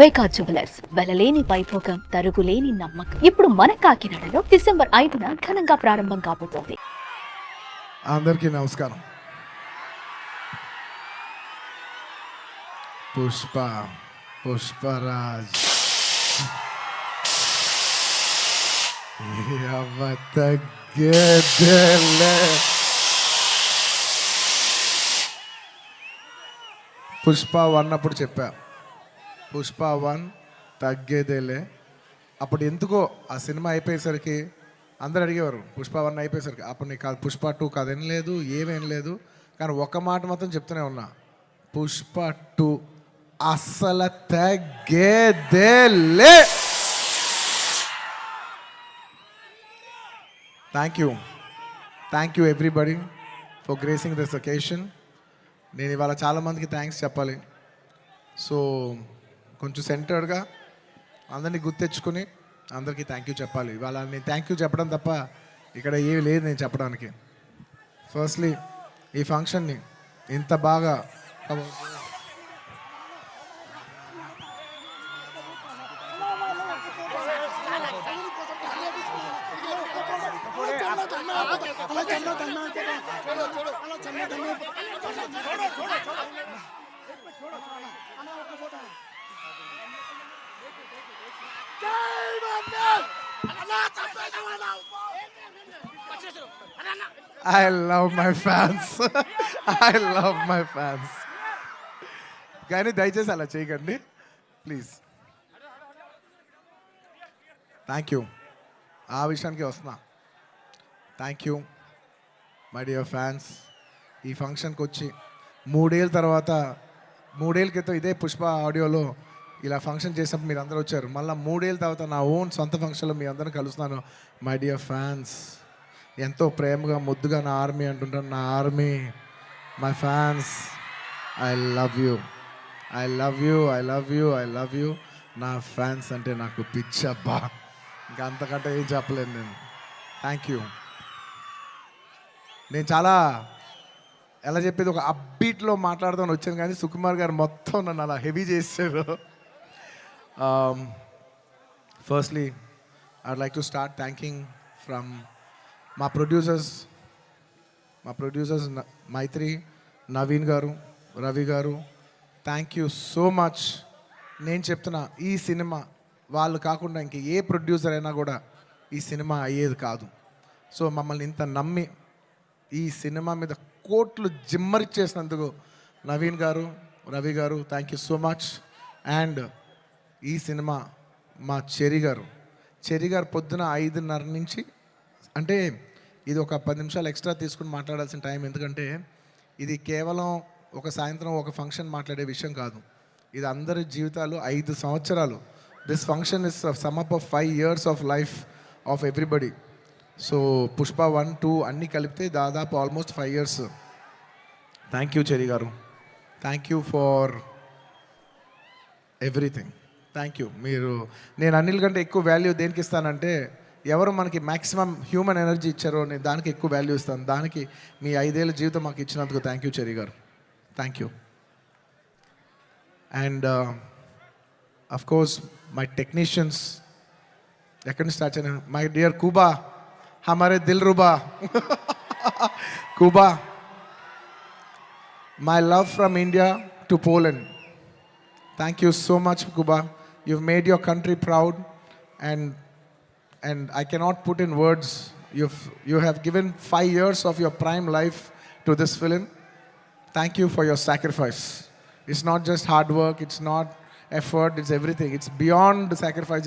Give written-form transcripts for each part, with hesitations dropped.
వైకా jewellers వెలలేని Vaibhogam తరుగులేని నమ్మకం. ఇప్పుడు మన కాకినాడలో డిసెంబర్ 5న ఘనంగా ప్రారంభం కాబోతోంది. అందరికీ నమస్కారం. పుష్పరాజ్ పుష్ప 1 అప్పుడు చెప్పా, పుష్ప 1 తగ్గేదేలే. అప్పుడు ఎందుకో ఆ సినిమా అయిపోయేసరికి అందరు అడిగేవారు, పుష్ప 1 అయిపోయేసరికి అప్పుడు నీకు కాదు పుష్ప 2 కదేం లేదు, ఏమేం లేదు. కానీ ఒక మాట మాత్రం చెప్తూనే ఉన్నా, పుష్ప 2 అస్సలు తగ్గేదేలే. Thank you everybody for gracing this occasion. నేను ఇవాళ చాలామందికి థ్యాంక్స్ చెప్పాలి. సో కొంచెం సెంటర్డ్గా అందరినీ గుర్తెచ్చుకుని అందరికీ థ్యాంక్ యూ చెప్పాలి. ఇవాళ నేను థ్యాంక్ యూ చెప్పడం తప్ప ఇక్కడ ఏమీ లేదు నేను చెప్పడానికి. ఫస్ట్లీ ఈ ఫంక్షన్ని ఇంత బాగా I love my fans. I love my fans. కానీ దయచేసి అలా చేయకండి ప్లీజ్. Thank you. ఆ విషయానికి వస్తున్నా. Thank you my dear fans. ఈ ఫంక్షన్కి వచ్చి 3 ఏళ్ళ తర్వాత, 3 ఏళ్ళ క్రితం ఇదే పుష్ప ఆడియోలో ఇలా ఫంక్షన్ చేసినప్పుడు మీరు అందరూ వచ్చారు. మళ్ళీ 3 ఏళ్ళ తర్వాత నా ఓన్ సొంత ఫంక్షన్లో మీ అందరిని కలుస్తున్నాను. మై డియర్ ఫ్యాన్స్, ఎంతో ప్రేమగా ముద్దుగా నా ఆర్మీ అంటుంటాను. నా army, my fans, I love you, I love you, I love you, I love you. నా ఫ్యాన్స్ అంటే నాకు పిచ్చబ్బా, ఇంకా అంతకంటే ఏం చెప్పలేను నేను. Thank you. నేను చాలా ఎలా చెప్పేది, ఒక అప్బీట్లో మాట్లాడుతాను వచ్చాను, కానీ సుకుమార్ గారు మొత్తం నన్ను అలా హెవీ చేశారు. Firstly I'd like to start thanking from మా ప్రొడ్యూసర్స్ మైత్రి, నవీన్ గారు, రవి గారు. Thank you so much. నేను చెప్తున్నా, ఈ సినిమా వాళ్ళు కాకుండా ఇంక ఏ ప్రొడ్యూసర్ అయినా కూడా ఈ సినిమా అయ్యేది కాదు. సో మమ్మల్ని ఇంత నమ్మి ఈ సినిమా మీద కోట్లు జిమ్మరిచ్చేసినందుకు నవీన్ గారు, రవి గారు, thank you so much. And ఈ సినిమా మా చెరి గారు పొద్దున 5:30 నుంచి, అంటే ఇది ఒక 10 నిమిషాలు ఎక్స్ట్రా తీసుకుని మాట్లాడాల్సిన టైం. ఎందుకంటే ఇది కేవలం ఒక సాయంత్రం ఒక ఫంక్షన్ మాట్లాడే విషయం కాదు. ఇది అందరి జీవితాలు 5 సంవత్సరాలు. This function is sum up of 5 years of life of everybody. So Pushpa 1, 2 అన్నీ కలిపితే దాదాపు almost 5 years. Thank you Cherry గారు, thank you for everything. Thank you. నేను అన్నిల కంటే ఎక్కువ వాల్యూ దేనికి ఇస్తానంటే, ఎవరు మనకి మ్యాక్సిమం హ్యూమన్ ఎనర్జీ ఇచ్చారో నేను దానికి ఎక్కువ వాల్యూ ఇస్తాను. దానికి మీ 5 ఏళ్ళ జీవితం మాకు ఇచ్చినందుకు థ్యాంక్ యూ చెరి గారు, thank you. And of course my technicians, ఎక్కడి నుంచి స్టార్ట్ అయినా, మై డియర్ కుబా, హమారే దిల్ రుబా Kuba, my love from India to Poland. Thank you so much, Kuba. You've made your country proud, and I cannot put in words. You have given 5 years of your prime life to this film. Thank you for your sacrifice. It's not just hard work, it's not effort, it's everything. It's beyond the sacrifice.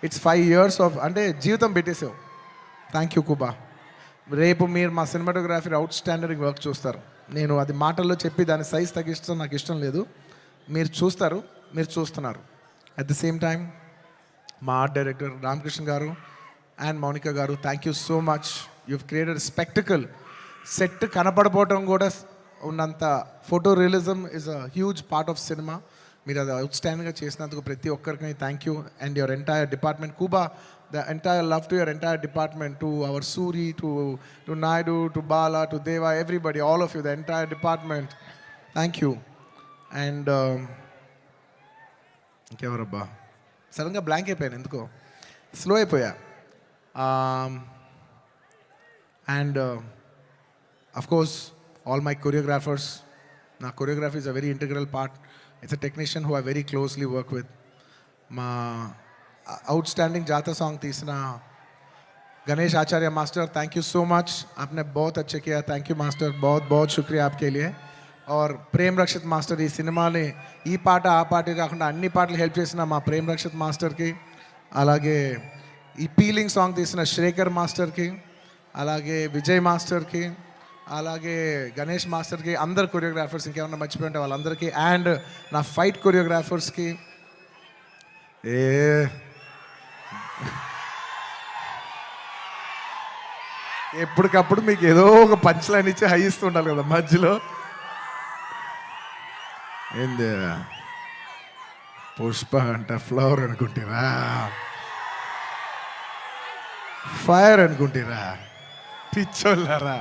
It's 5 years of ante jeevitam పెట్టేసావు. Thank you, Kuba. రేపు మీరు మా cinematography outstanding work చూస్తారు. నేను అది మాటల్లో చెప్పి దాని size తగ్గిస్తాం నాకు ఇష్టం లేదు. మీరు చూస్తారు, మీరు చూస్తున్నారు. అట్ ది సేమ్ టైం మా ఆర్ట్ డైరెక్టర్ రామకృష్ణ గారు అండ్ మౌనిక గారు, thank you so much. You've created spectacle. Set కనపడపోవటం కూడా ఉన్నంత photorealism is a huge part of cinema. మీరు అది అవుట్స్టాండింగ్గా చేసినందుకు ప్రతి ఒక్కరికి thank you. And your entire department, Kuba, the entire love to your entire department, to our Suri, to Naidu, to Bala, to Deva, everybody, all of you, the entire department. Thank you. And ఇంకెవరబ్బా, సడన్గా blank అయిపోయాను, ఎందుకో slow అయిపోయా. And of course all my choreographers. నా choreography is a very integral part. It's a technician who I very closely work with. మా outstanding जाता song तीसरा Ganesh Acharya master, thank you so much, आपने बहुत अच्छे किया. थैंक यू मास्टर, बहुत बहुत शुक्रिया आपके लिए. और प्रेम रक्षित मास्टर ఈ సినిమాని ఈ పాట ఆ పాట కాకుండా అన్ని పాటలు హెల్ప్ చేసిన మా ప్రేమ్ రక్షిత్ మాస్టర్కి, అలాగే ఈ పీలింగ్ సాంగ్ తీసిన శ్రేఖర్ మాస్టర్కి, అలాగే విజయ్ మాస్టర్కి, అలాగే గణేష్ మాస్టర్కి, అందరు కొరియోగ్రాఫర్స్, ఇంకేమన్నా మర్చిపోయి ఉంటే వాళ్ళందరికీ, అండ్ నా ఫైట్ కొరియోగ్రాఫర్స్కి. ఎప్పటికప్పుడు మీకు ఏదో ఒక పంచ్ లైన్ ఇచ్చి హై ఇస్తూ ఉండాలి కదా మధ్యలో. ఏంది పుష్ప అంట ఫ్లవర్ అనుకుంటారా, ఫైర్ అనుకుంటారా, పిచ్చోళ్ళారా,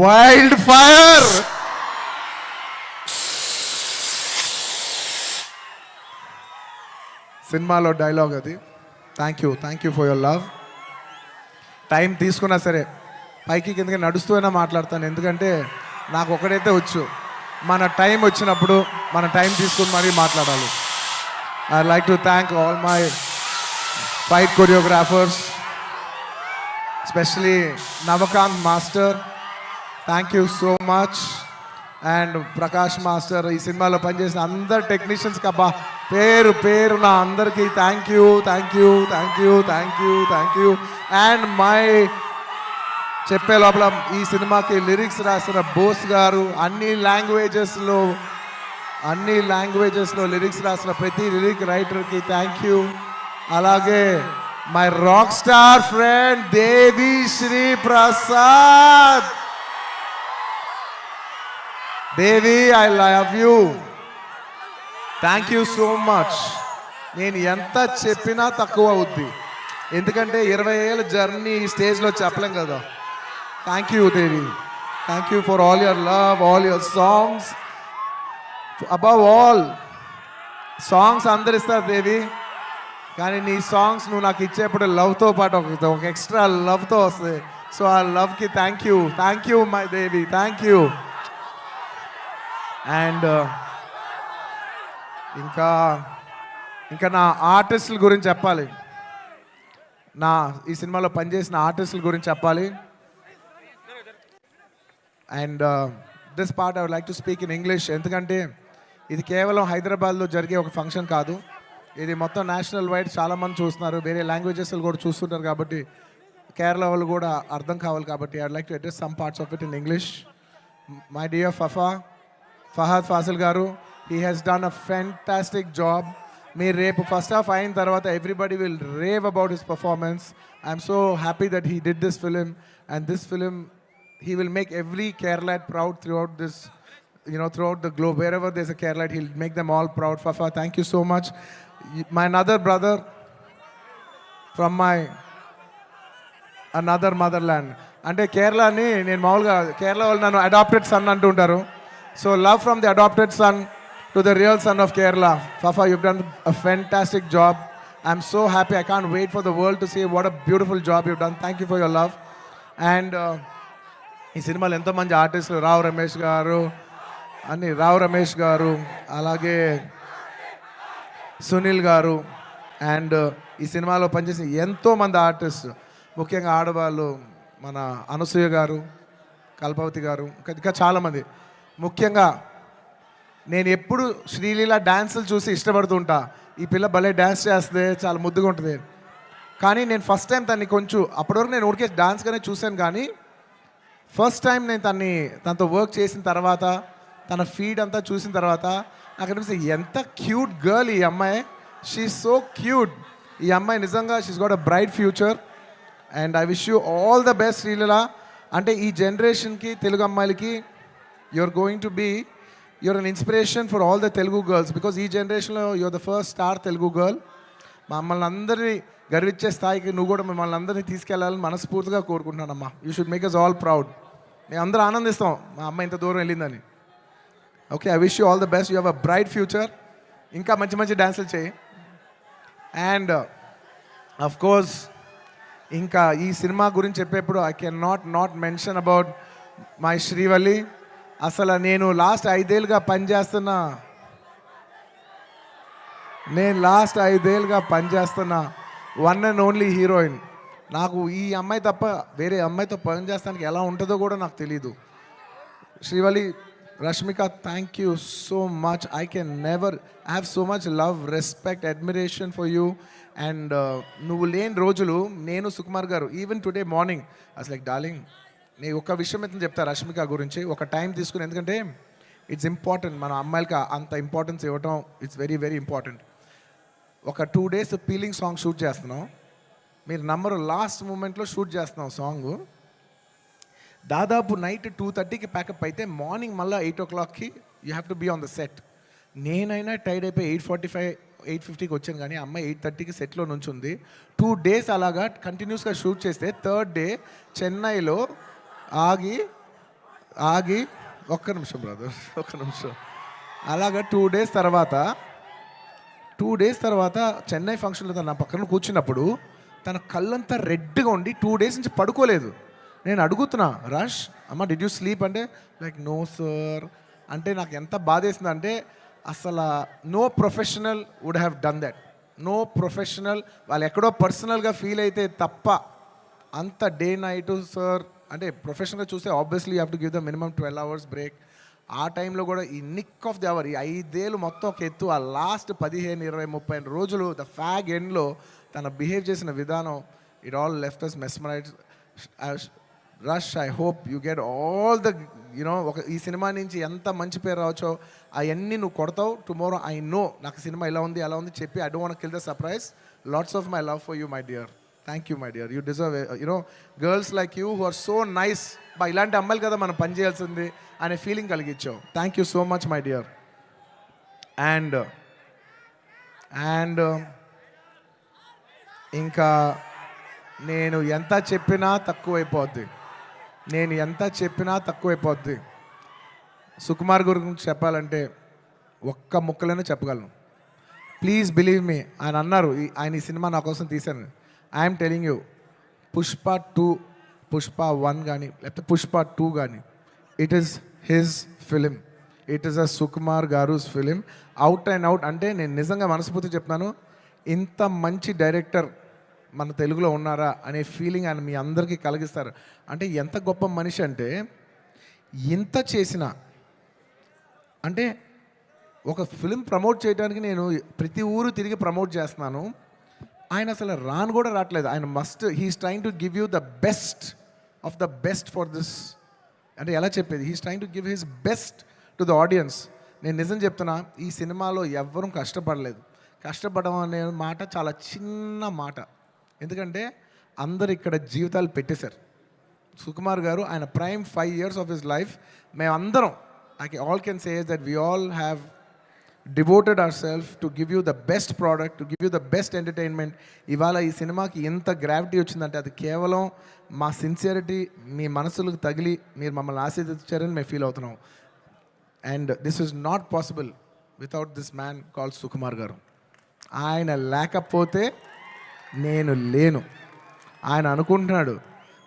వైల్డ్ ఫైర్. సినిమాలో డైలాగ్ అది. Thank you for your love. Time తీసుకున్నా సరే పైకి కిందకి నడుస్తూనే మాట్లాడతాను, ఎందుకంటే నాకు ఒకటైతే వచ్చు, మన టైం వచ్చినప్పుడు మన టైం తీసుకుని మరీ మాట్లాడాలి. I like to thank all my fight choreographers, especially Navakanth master, thank you so much. And Prakash master, ఈ సినిమాలో పనిచేసిన అందరు టెక్నీషియన్స్కి అబ్బా పేరు నా అందరికీ థ్యాంక్ యూ. అండ్ మై చెప్పే లోపల ఈ సినిమాకి లిరిక్స్ రాసిన బోస్ గారు, అన్ని లాంగ్వేజెస్లో లిరిక్స్ రాసిన ప్రతి లిరిక్ రైటర్కి థ్యాంక్ యూ. అలాగే my rock star friend Devi Sri Prasad. Devi, I love you, thank you so much. నేను ఎంత చెప్పినా తక్కువ అవుద్ది, ఎందుకంటే 20 ఏళ్ళ జర్నీ ఈ స్టేజ్లో చెప్పలేం కదా. Thank you Devi, thank you for all your love, all your songs. Above all songs అందరు ఇస్తారు దేవి, కానీ నీ సాంగ్స్ నువ్వు నాకు ఇచ్చేప్పుడు లవ్తో పాటు ఒక ఎక్స్ట్రా లవ్తో వస్తుంది. సో ఆ లవ్కి thank you my Devi, thank you. And ఇంకా నా ఆర్టిస్టుల గురించి చెప్పాలి, ఈ సినిమాలో పనిచేసిన ఆర్టిస్టుల గురించి చెప్పాలి. And this part I would like to speak in English, ఎందుకంటే ఇది కేవలం హైదరాబాద్లో జరిగే ఒక ఫంక్షన్ కాదు, ఇది మొత్తం నేషనల్ వైడ్ చాలామంది చూస్తున్నారు, వేరే లాంగ్వేజెస్ కూడా చూస్తుంటారు, కాబట్టి కేరళ వాళ్ళు కూడా అర్థం కావాలి, కాబట్టి I would like to address some parts of it in English. My dear Fahadh Faasil garu, he has done a fantastic job. మీరు రేపు ఫస్ట్ హాఫ్ అయిన తర్వాత everybody will rave about his performance. I'm so happy that he did this film, and this film he will make every Keralite proud throughout this, throughout the globe. Wherever there's a Keralite, he'll make them all proud. Fafa, thank you so much. My another brother from my another motherland. అంటే కేరళని నేను మామూలుగా కేరళ వాళ్ళు నన్ను adopted son అంటుంటారు. So love from the adopted son to the real son of Kerala. Fafa, you've done a fantastic job. I'm so happy. I can't wait for the world to see what a beautiful job you've done. Thank you for your love. And ఈ సినిమాలో ఎంతోమంది ఆర్టిస్టులు, రావు రమేష్ గారు, అలాగే సునీల్ గారు, and ఈ సినిమాలో పనిచేసిన ఎంతోమంది ఆర్టిస్ట్, ముఖ్యంగా ఆడవాళ్ళు, మన అనసూయ గారు, కల్పవతి గారు, ఇంకా చాలామంది. ముఖ్యంగా నేను ఎప్పుడు శ్రీలీల డ్యాన్సులు చూసి ఇష్టపడుతుంటా, ఈ పిల్ల భలే డ్యాన్స్ చేస్తే చాలా ముద్దుగా ఉంటుంది. కానీ నేను ఫస్ట్ టైం తన్ని కొంచెం, అప్పటివరకు నేను ఊరికే డాన్స్గానే చూశాను, కానీ ఫస్ట్ టైం నేను తనతో వర్క్ చేసిన తర్వాత, తన ఫీడ్ అంతా చూసిన తర్వాత నాకు అనిపిస్తుంది ఎంత క్యూట్ గర్ల్ ఈ అమ్మాయి. She so cute. ఈ అమ్మాయి నిజంగా she's got a bright future, and I wish you all the best Sreeleela. అంటే ఈ జనరేషన్కి, తెలుగు అమ్మాయిలకి you're an inspiration for all the Telugu girls, because ఈ జనరేషన్లో you're the first star Telugu girl. మమ్మల్ని అందరినీ గర్వించే స్థాయికి నువ్వు కూడా మిమ్మల్ని అందరినీ తీసుకెళ్లాలని మనస్ఫూర్తిగా కోరుకుంటున్నానమ్మా. You should make us all proud. మేము అందరూ ఆనందిస్తాం మా అమ్మ ఇంత దూరం వెళ్ళిందని. Okay, I wish you all the best. You have a bright future. ఇంకా మంచి మంచి డాన్సులు చేయి. అండ్ అఫ్ కోర్స్ ఇంకా ఈ సినిమా గురించి చెప్పేప్పుడు I can not mention about my Srivalli. అసలు నేను లాస్ట్ 5 ఏళ్ళుగా పనిచేస్తున్న వన్ అండ్ ఓన్లీ హీరోయిన్. నాకు ఈ అమ్మాయి తప్ప వేరే అమ్మాయితో పని చేస్తానికి ఎలా ఉంటుందో కూడా నాకు తెలీదు. Srivalli, Rashmika, thank you so much. I have so much love, respect, admiration for you. And నువ్వు లేని రోజులు నేను, సుకుమార్ గారు, ఈవెన్ టుడే మార్నింగ్ అసలు లైక్ డార్లింగ్, నేను ఒక విషయం అయితే చెప్తా రష్మిక గురించి, ఒక టైం తీసుకుని, ఎందుకంటే ఇట్స్ ఇంపార్టెంట్. మన అమ్మాయిలకి అంత ఇంపార్టెన్స్ ఇవ్వటం ఇట్స్ వెరీ వెరీ ఇంపార్టెంట్. ఒక 2 days పీలింగ్ సాంగ్ షూట్ చేస్తున్నాం. మీరు నమ్మరు, లాస్ట్ మూమెంట్లో షూట్ చేస్తున్నాం సాంగ్. దాదాపు నైట్ 2:30కి ప్యాకప్ అయితే మార్నింగ్ మళ్ళీ 8 o'clockకి you have to be on the set. నేనైనా టైర్డ్ అయిపోయి 8:45, 8:50కి వచ్చాను, కానీ అమ్మాయి 8:30కి సెట్లో నుంచి ఉంది. 2 days అలాగా కంటిన్యూస్గా షూట్ చేస్తే థర్డ్ డే చెన్నైలో ఆగి ఒక్క నిమిషం బ్రదర్, ఒక్క నిమిషం, అలాగా 2 days తర్వాత చెన్నై ఫంక్షన్లో తన పక్కన కూర్చున్నప్పుడు తన కళ్ళంతా రెడ్గా ఉండి 2 days నుంచి పడుకోలేదు. నేను అడుగుతున్నా, రష్ అమ్మ డిడ్ యూ స్లీప్ అంటే లైక్ నో సార్ అంటే నాకు ఎంత బాధేసింది అంటే అసలు no professional would have done that. No professional వాళ్ళు ఎక్కడో పర్సనల్గా ఫీల్ అయితే తప్ప అంత డే నైట్ సార్ అంటే ప్రొఫెషనల్గా చూస్తే obviously you have to give the minimum 12 hours break. ఆ టైంలో కూడా ఈ నిక్ ఆఫ్ ది అవర్, ఈ 5 ఏళ్ళు మొత్తం ఒక ఎత్తు, ఆ లాస్ట్ 15, 20, 30 రోజులు ద ఫ్యాగ్ ఎండ్లో తన బిహేవ్ చేసిన విధానం, it all left us mesmerize. Rush, I hope you get all the ఈ సినిమా నుంచి ఎంత మంచి పేరు రావచ్చో అవన్నీ నువ్వు కొడతావు. టుమారో ఐ నో నాకు సినిమా ఇలా ఉంది అలా ఉంది చెప్పి I don't want kill the surprise. Lots of my love for you my dear. Thank you my dear. You deserve girls like you who are so nice. ఇలాంటి అమ్మాయిలు కదా మనం పని చేయాల్సింది అనే ఫీలింగ్ కలిగించావు. Thank you so much my dear. And ఇంకా నేను ఎంత చెప్పినా తక్కువైపోద్ది. సుకుమార్ గురించి చెప్పాలంటే ఒక్క ముక్కలోనే చెప్పగలను. Please believe me. ఆయన అన్నారు ఆయన ఈ సినిమా నా కోసం తీశాను. ఐఎమ్ టెలింగ్ యూ, పుష్ప 1 కానీ లేకపోతే పుష్ప 2 కానీ it is his film. It is a Sukumar గారుస్ ఫిలిం. Out and out. అంటే నేను నిజంగా మనస్ఫూర్తి చెప్తున్నాను, ఇంత మంచి డైరెక్టర్ మన తెలుగులో ఉన్నారా అనే ఫీలింగ్ ఆయన మీ అందరికీ కలిగిస్తారు. అంటే ఎంత గొప్ప మనిషి అంటే ఇంత చేసిన అంటే ఒక ఫిలిం ప్రమోట్ చేయడానికి నేను ప్రతి ఊరు తిరిగి ప్రమోట్ చేస్తున్నాను. ఆయన అసలు కూడా రావట్లేదు. ఆయన he's trying to give you the best of the best for this. అంటే ఎలా చెప్పేది, he's trying to give his best to the audience. నేను నిజం చెప్తున్నా, ఈ సినిమాలో ఎవ్వరూ కష్టపడలేదు. కష్టపడడం అనే మాట చాలా చిన్న మాట, ఎందుకంటే అందరు ఇక్కడ జీవితాలు పెట్టేశారు. సుకుమార్ గారు ఆయన prime 5 years of his life మేమందరం all can say is that we all have devoted our self to give you the best product, to give you the best entertainment. ఇవాళ ఈ సినిమాకి ఎంత గ్రావిటీ వచ్చిందంటే అది కేవలం మా సిన్సియరిటీ మీ మనసులకు తగిలి మీరు మమ్మల్ని ఆశీర్వదించారని మేము ఫీల్ అవుతున్నాం. And this is not possible without this man called Sukumar గారు. ఆయన లేకపోతే నేను లేను. ఆయన అనుకుంటున్నాడు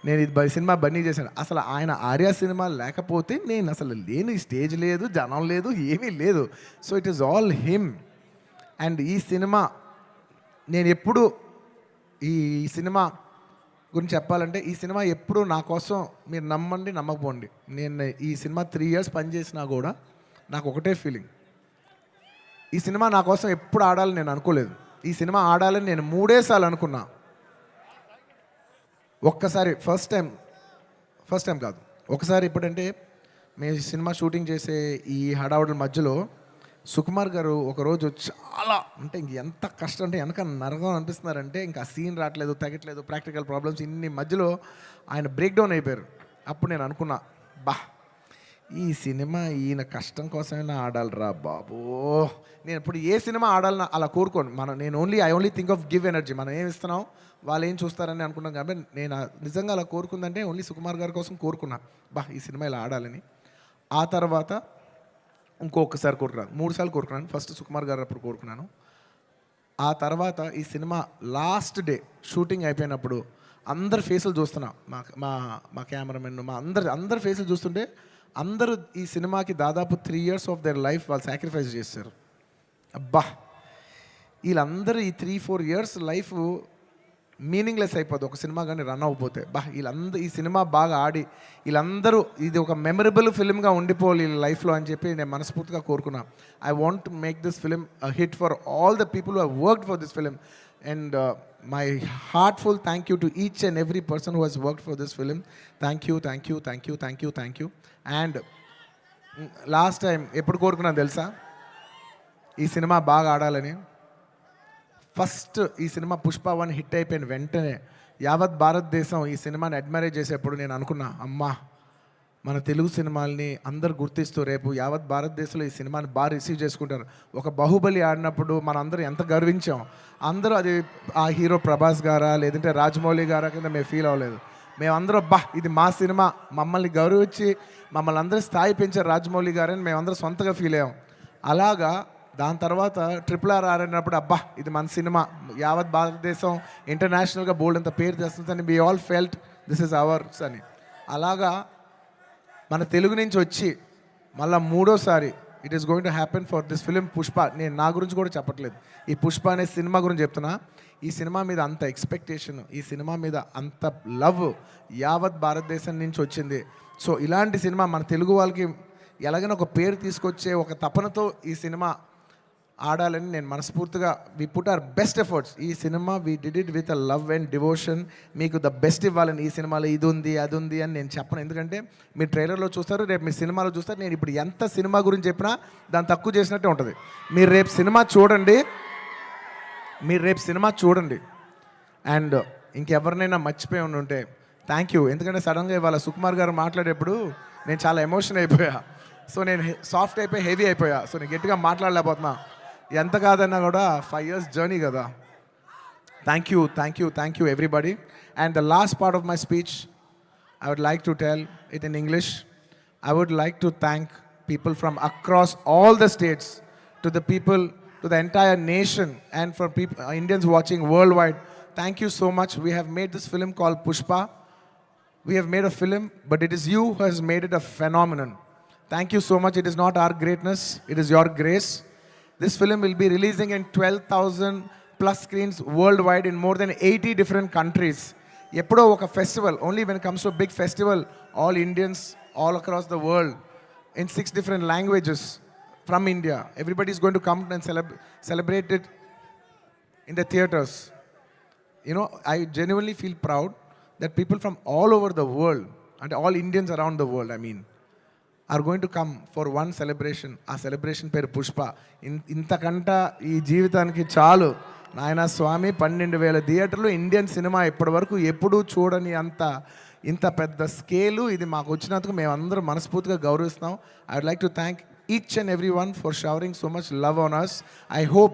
నేను ఇది సినిమా బన్నీ చేశాను. అసలు ఆయన ఆర్య సినిమా లేకపోతే నేను అసలు లేను. ఈ స్టేజ్ లేదు, జనం లేదు, ఏమీ లేదు. So it is all him. And ఈ సినిమా నేను ఎప్పుడు ఈ సినిమా గురించి చెప్పాలంటే ఈ సినిమా ఎప్పుడు నా కోసం మీరు నమ్మండి నమ్మకపోండి, నేను ఈ సినిమా 3 years పనిచేసినా కూడా నాకు ఒకటే ఫీలింగ్, ఈ సినిమా నా కోసం ఎప్పుడు ఆడాలని నేను అనుకోలేదు. ఈ సినిమా ఆడాలని నేను 3 సార్లు అనుకున్నా. ఒక్కసారి ఫస్ట్ టైం కాదు, ఒకసారి ఇప్పుడంటే మేము సినిమా షూటింగ్ చేసే ఈ హడావుడి మధ్యలో సుకుమార్ గారు ఒకరోజు చాలా అంటే ఎంత కష్టం అంటే వెనక నరకం అనిపిస్తున్నారంటే ఇంకా సీన్ రావట్లేదు, తగ్గట్లేదు, ప్రాక్టికల్ ప్రాబ్లమ్స్, ఇన్ని మధ్యలో ఆయన బ్రేక్ డౌన్ అయిపోయారు. అప్పుడు నేను అనుకున్నా, ఈ సినిమా ఈయన కష్టం కోసమైనా ఆడాలిరా బాబో. నేను ఇప్పుడు ఏ సినిమా ఆడాలని అలా కోరుకోను. నేను I only think of give energy. మనం ఏమి ఇస్తున్నాం వాళ్ళు ఏం చూస్తారని అనుకున్నాం. కాబట్టి నేను నిజంగా అలా కోరుకుందంటే ఓన్లీ సుకుమార్ గారి కోసం కోరుకున్నా, ఈ సినిమా ఇలా ఆడాలని. ఆ తర్వాత ఇంకొకసారి కోరుకున్నాను, 3 సార్లు కోరుకున్నాను. ఫస్ట్ సుకుమార్ గారు అప్పుడు కోరుకున్నాను, ఆ తర్వాత ఈ సినిమా లాస్ట్ డే షూటింగ్ అయిపోయినప్పుడు అందరి ఫేసులు చూస్తున్నా, మా మా మా కెమెరామెన్, మా అందరి ఫేసులు చూస్తుంటే అందరూ ఈ సినిమాకి దాదాపు 3 years ఆఫ్ దర్ లైఫ్ వాళ్ళు సాక్రిఫైస్ చేశారు. అబ్బా, వీళ్ళందరూ ఈ 3-4 years లైఫ్ మీనింగ్లెస్ అయిపోద్ది ఒక సినిమా కానీ రన్ అవ్వకపోతే. వీళ్ళందరూ ఈ సినిమా బాగా ఆడి వీళ్ళందరూ ఇది ఒక మెమరబుల్ ఫిల్మ్గా ఉండిపోవాలి వీళ్ళ లైఫ్లో అని చెప్పి నేను మనస్ఫూర్తిగా కోరుకున్నా. I want to make this film hit for all the people who have worked for this film. And my heartful thank you to each and every person who has worked for this film. Thank you, thank you, thank you, thank you, thank you. And last time ఎప్పుడు కోరుకున్నాను తెలుసా ఈ cinema బాగా ఆడాలని? First ఈ cinema Pushpa 1 hit అయిపోయిన వెంటనే యావత్ భారతదేశం ఈ సినిమాని అడ్మైర్ చేసేప్పుడు నేను అనుకున్నా, అమ్మా మన తెలుగు సినిమాల్ని అందరు గుర్తిస్తూ రేపు యావత్ భారతదేశంలో ఈ సినిమాని బాగా రిసీవ్ చేసుకుంటారు. ఒక బాహుబలి ఆడినప్పుడు మనం అందరూ ఎంత గర్వించాం. అందరూ అది ఆ హీరో ప్రభాస్ గారా లేదంటే రాజమౌళి గారా కింద మేము ఫీల్ అవ్వలేదు. మేమందరూ ఇది మా సినిమా, మమ్మల్ని గౌరవించి మమ్మల్ని అందరూ స్థాయి పెంచారు రాజమౌళి గారని మేమందరూ సొంతగా ఫీల్ అయ్యాం. అలాగా దాని తర్వాత RRR ఆడినప్పుడు ఇది మన సినిమా, యావత్ భారతదేశం ఇంటర్నేషనల్గా బోల్డ్ అంత పేరు తెస్తుందని we all felt this is ours అని. అలాగా మన తెలుగు నుంచి వచ్చి మళ్ళీ మూడోసారి it is going to happen for this film Pushpa. నేను నా గురించి కూడా చెప్పట్లేదు, ఈ పుష్ప అనే సినిమా గురించి చెప్తున్నా. ఈ సినిమా మీద అంత ఎక్స్పెక్టేషన్, ఈ సినిమా మీద అంత లవ్ యావత్ భారతదేశం నుంచి వచ్చింది. సో ఇలాంటి సినిమా మన తెలుగు వాళ్ళకి ఎలాగైనా ఒక పేరు తీసుకొచ్చే ఒక తపనతో ఈ సినిమా ఆడాలని నేను మనస్ఫూర్తిగా we put our best efforts. ఈ సినిమా we did it with a love and devotion. మీకు ద బెస్ట్ ఇవ్వాలని, ఈ సినిమాలో ఇది ఉంది అది ఉంది అని నేను చెప్పను. ఎందుకంటే మీరు ట్రైలర్లో చూస్తారు, రేపు మీ సినిమాలో చూస్తారు. నేను ఇప్పుడు ఎంత సినిమా గురించి చెప్పినా దాన్ని తక్కువ చేసినట్టే ఉంటుంది. మీరు రేపు సినిమా చూడండి. అండ్ ఇంకెవరినైనా మర్చిపోయి ఉంటే థ్యాంక్ యూ. ఎందుకంటే సడన్గా ఇవాళ సుకుమార్ గారు మాట్లాడేప్పుడు నేను చాలా ఎమోషన్ అయిపోయా. సో నేను సాఫ్ట్ అయిపోయి హెవీ అయిపోయా. సో నేను గట్టిగా మాట్లాడలేకపోతున్నా. ఎంత కాదన్నా కూడా 5 years జర్నీ కదా. Thank you everybody. And the last part of my speech I would like to tell it in English. I would like to thank people from across all the states, to the people, to the entire nation, and for people, Indians watching worldwide. Thank you so much. We have made this film called Pushpa. We have made a film, but it is you who has made it a phenomenon. Thank you so much. It is not our greatness, it is your grace. This film will be releasing in 12,000 plus screens worldwide in more than 80 different countries. Eppudo oka festival, only when it comes to a big festival, all Indians all across the world in 6 different languages from India, everybody is going to come and celebrate it in the theaters. You know, I genuinely feel proud that people from all over the world, and all Indians around the world, I mean, are going to come for one celebration. ఆ celebration పేరు పుష్ప. ఇంతకంట ఈ జీవితానికి చాలు నాయన స్వామి. 12,000 థియేటర్లు, Indian cinema ఇప్పటి వరకు ఎప్పుడూ చూడని ఇంత పెద్ద స్కేలు ఇది మాకు వచ్చినందుకు మేమందరం మనస్ఫూర్తిగా గౌరవిస్తాం. I would like to thank each and everyone for showering so much love on us. I hope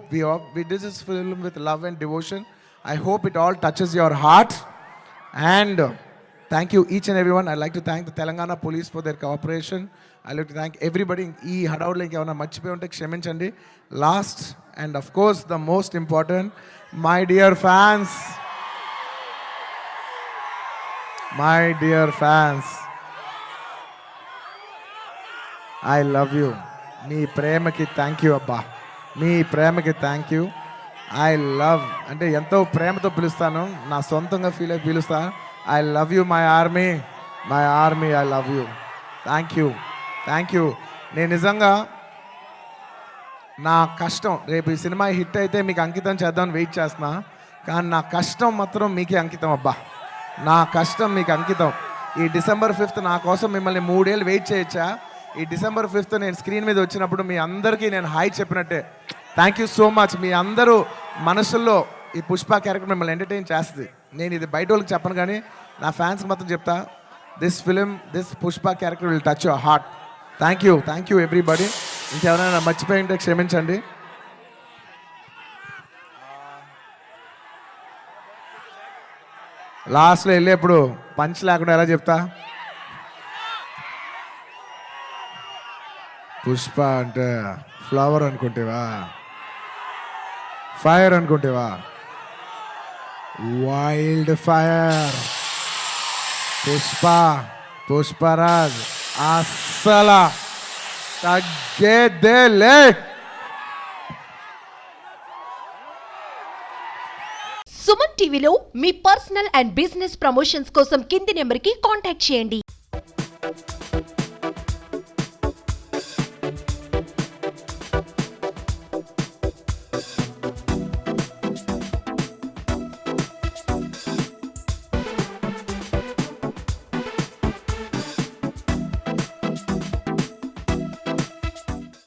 we did this film with love and devotion. I hope it all touches your heart. And thank you each and everyone. I'd like to thank the Telangana police for their cooperation. I'd like to thank everybody. ఈ హడావుడిలో ఇంకేమైనా మర్చిపోయి ఉంటే క్షమించండి. Last and of course the most important, my dear fans. I love you. మీ ప్రేమకి thank you అబ్బా. మీ ప్రేమకి thank you. I love అంటే ఎంతో ప్రేమతో పిలుస్తాను, నా సొంతంగా ఫీల్ అయి పిలుస్తాను. I love you, my army, I love you. Thank you. నేను నిజంగా నా కష్టం రేపు ఈ సినిమా హిట్ అయితే మీకు అంకితం చేద్దామని వెయిట్ చేస్తున్నా. కానీ నా కష్టం మాత్రం మీకే అంకితం అబ్బా. నా కష్టం మీకు అంకితం. ఈ December 5th నా కోసం మిమ్మల్ని 3 ఏళ్ళు వెయిట్ చేయొచ్చా? ఈ December 5th నేను స్క్రీన్ మీద వచ్చినప్పుడు మీ అందరికీ నేను హాయ్ చెప్పినట్టే. Thank you so much. మీ అందరూ మనసుల్లో ఈ పుష్ప క్యారెక్టర్ మిమ్మల్ని ఎంటర్టైన్ చేస్తుంది. నేను ఇది బయట వాళ్ళకి చెప్పను కానీ నా ఫ్యాన్స్కి మాత్రం చెప్తా, this Pushpa character will touch your heart. Thank you everybody. ఇంకెవరైనా మర్చిపోయి ఉంటే క్షమించండి. లాస్ట్లో వెళ్ళేప్పుడు పంచ్ లేకుండా ఎలా చెప్తా? పుష్ప అంటే ఫ్లవర్ అనుకుంటేవా? ఫైర్ అనుకుంటేవా? Wild fire. పుష్పరాజ్ అస్సలు తగ్గేదేలే. సుమన్ టీవీలో మీ పర్సనల్ అండ్ బిజినెస్ ప్రమోషన్స్ కోసం కింది నెంబర్కి కాంటాక్ట్ చేయండి.